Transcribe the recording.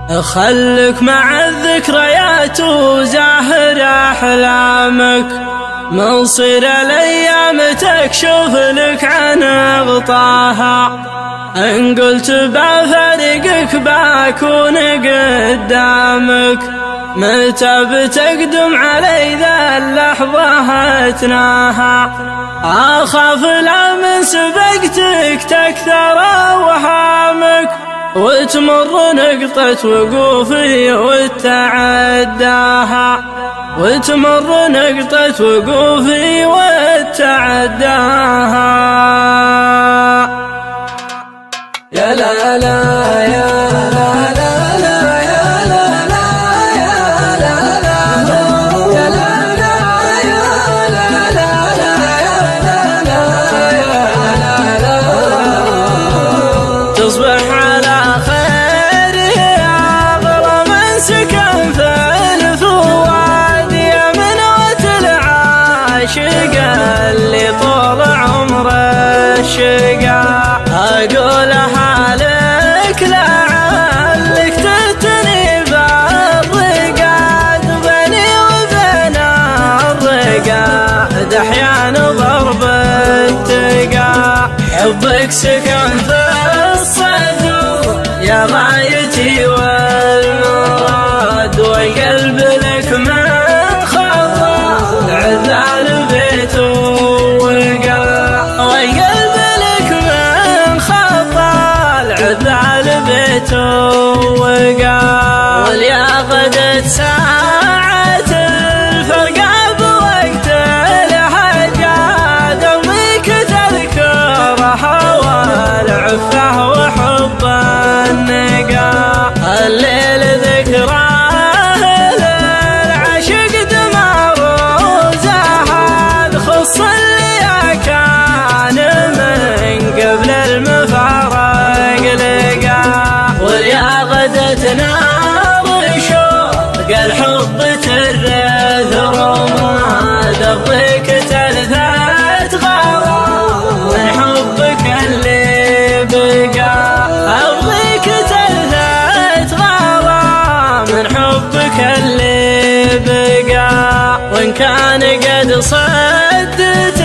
خلك مع الذكريات وزاهر أحلامك، مصير الأيام تكشف لك عن غطاها. إن قلت بفارقك بكون قدامك، متى بتقدم علي ذا اللحظة أتناها. أخاف لا من سبقتك تكثر أوهامك، وتمر نقطة وقوفي وتعداها، وتمر نقطة وقوفي وتعداها. يا لا لا يا لا لا لا يا لا لا يا لا لا يا لا لا يا لا لا يا لا لا يا لا لا. تصبح على خير يا أغلى من سكن في الفؤاد، يا منوة العاشق اللي طول عمره الشقا. أقولها لك لعلك تتني بالرقاد، بيني وبين الرقاد أحيانا ضرب التقى. حبك سكن في الصدر يا غايتي والمراد، والقلب لك من خضى عذال بيته وقع، والقلب لك من خضى العذال بيته وقع. ولياقدت ساعة الفرقة بوقت الهجا، دربك تذكرها والعفة وحب النقا. الليل ذكراه للعشق دمار وزهد، خص اللي كان من قبل المفارق لقى. ولياقدت نار شوق الحب ترث رمى، دربك تلثت غرام من حبك اللي بقى. أبغيك تلثت غرام من حبك اللي بقى، وإن كان قد صدت